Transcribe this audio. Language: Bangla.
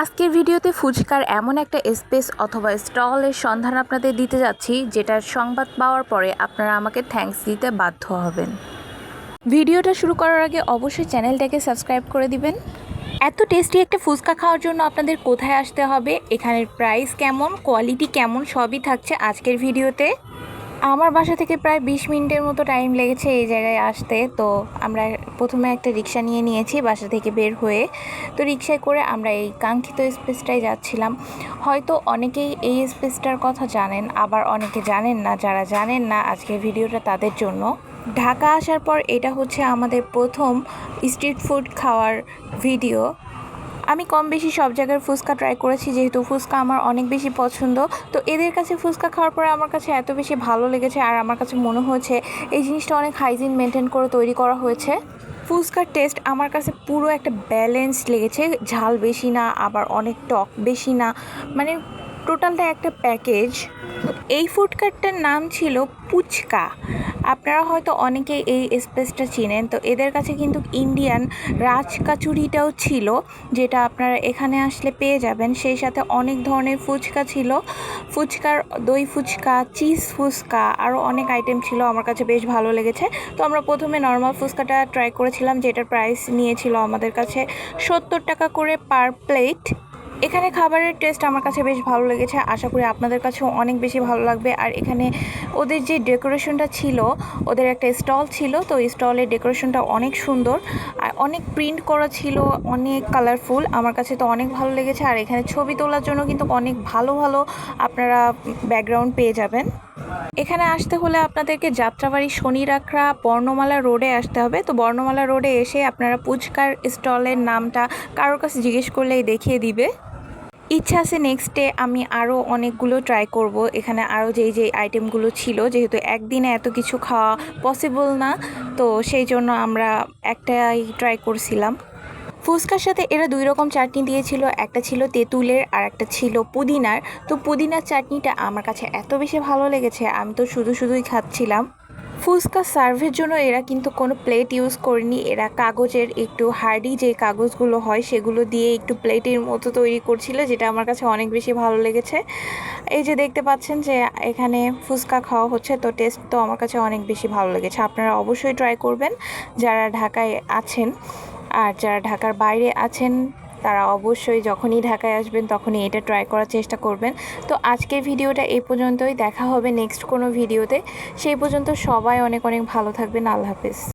আজকের ভিডিওতে ফুচকার এমন একটা স্পেস অথবা স্টলের সন্ধান আপনাদের দিতে যাচ্ছি যেটার সংবাদ পাওয়ার পরে আপনারা আমাকে থ্যাঙ্কস দিতে বাধ্য হবেন। ভিডিওটা শুরু করার আগে অবশ্যই চ্যানেলটাকে সাবস্ক্রাইব করে দিবেন। এত টেস্টি একটা ফুচকা খাওয়ার জন্য আপনাদের কোথায় আসতে হবে, এখানের প্রাইস কেমন, কোয়ালিটি কেমন, সবই থাকছে আজকের ভিডিওতে। আমার বাসা থেকে প্রায় 20 মিনিটের মতো টাইম লেগেছে এই জায়গায় আসতে। তো আমরা প্রথমে একটা রিক্সা নিয়েছি বাসা থেকে বের হয়ে। তো রিক্সায় করে আমরা এই কাঙ্ক্ষিত স্পেসটায় যাচ্ছিলাম। হয়তো অনেকেই এই স্পেসটার কথা জানেন, আবার অনেকে জানেন না। যারা জানেন না আজকের ভিডিওটা তাদের জন্য। ঢাকা আসার পর এটা হচ্ছে আমাদের প্রথম স্ট্রিট ফুড খাওয়ার ভিডিও। আমি কম বেশি সব জায়গার ফুচকা ট্রাই করেছি, যেহেতু ফুচকা আমার অনেক বেশি পছন্দ। তো এদের কাছে ফুচকা খাওয়ার পরে আমার কাছে এত বেশি ভালো লেগেছে, আর আমার কাছে মনে হয়েছে এই জিনিসটা অনেক হাইজিন মেনটেন করে তৈরি করা হয়েছে। ফুচকার টেস্ট আমার কাছে পুরো একটা ব্যালেন্সড লেগেছে, ঝাল বেশি না আবার অনেক টক বেশি না, মানে টোটালটা একটা প্যাকেজ। এই ফুড কার্টটার নাম ছিল পুচকা। আপনারা হয়তো অনেকেই এই স্পেসটা চিনেন। তো এদের কাছে কিন্তু ইন্ডিয়ান রাজ কাচুরিটাও ছিল, যেটা আপনারা এখানে আসলে পেয়ে যাবেন। সেই সাথে অনেক ধরনের ফুচকা ছিল, ফুচকার দই ফুচকা, চিজ ফুচকা, আরও অনেক আইটেম ছিল। আমার কাছে বেশ ভালো লেগেছে। তো আমরা প্রথমে নর্মাল ফুচকাটা ট্রাই করেছিলাম, যেটার প্রাইস নিয়েছিল আমাদের কাছে 70 টাকা করে পার প্লেট। এখানে খাবারের টেস্ট আমার কাছে বেশ ভালো লেগেছে, আশা করি আপনাদের কাছেও অনেক বেশি ভালো লাগবে। আর এখানে ওদের যে ডেকোরেশনটা ছিল, ওদের একটা স্টল ছিল, তো স্টলের ডেকোরেশনটা অনেক সুন্দর আর অনেক প্রিন্ট করা ছিল, অনেক কালারফুল। আমার কাছে তো অনেক ভালো লেগেছে। আর এখানে ছবি তোলার জন্য কিন্তু অনেক ভালো ভালো আপনারা ব্যাকগ্রাউন্ড পেয়ে যাবেন। এখানে আসতে হলে আপনাদেরকে যাত্রাবাড়ি শনিরাখড়া বর্ণমালা রোডে আসতে হবে। তো বর্ণমালা রোডে এসে আপনারা পুচকার স্টলের নামটা কারোর কাছে জিজ্ঞেস করলেই দেখিয়ে দিবে। ইচ্ছা আছে নেক্সট ডে আমি আরও অনেকগুলো ট্রাই করব। এখানে আরও যেই আইটেমগুলো ছিল, যেহেতু একদিনে এত কিছু খাওয়া পসিবল না, তো সেই জন্য আমরা একটাই ট্রাই করছিলাম। ফুচকার সাথে এরা 2 রকম চাটনি দিয়েছিল, একটা ছিল তেঁতুলের আর একটা ছিল পুদিনার। তো পুদিনার চাটনিটা আমার কাছে এত বেশি ভালো লেগেছে, আমি তো শুধুই খাচ্ছিলাম। ফুচকা সার্ভের জন্য এরা কিন্তু কোনো প্লেট ইউজ করেনি, এরা কাগজের একটু হার্ডি যে কাগজগুলো হয় সেগুলো দিয়ে একটু প্লেটের মতো তৈরি করছিল, যেটা আমার কাছে অনেক বেশি ভালো লেগেছে। এই যে দেখতে পাচ্ছেন যে এখানে ফুচকা খাওয়া হচ্ছে, তো টেস্ট তো আমার কাছে অনেক বেশি ভালো লেগেছে। আপনারা অবশ্যই ট্রাই করবেন যারা ঢাকায় আছেন। আর যারা ঢাকার বাইরে আছেন তারা অবশ্যই যখনই ঢাকায় আসবেন তখনই এটা ট্রাই করার চেষ্টা করবেন। তো আজকের ভিডিওটা এই পর্যন্তই, দেখা হবে নেক্সট কোনো ভিডিওতে। সেই পর্যন্ত সবাই অনেক অনেক ভালো থাকবেন। আল্লাহ হাফেজ।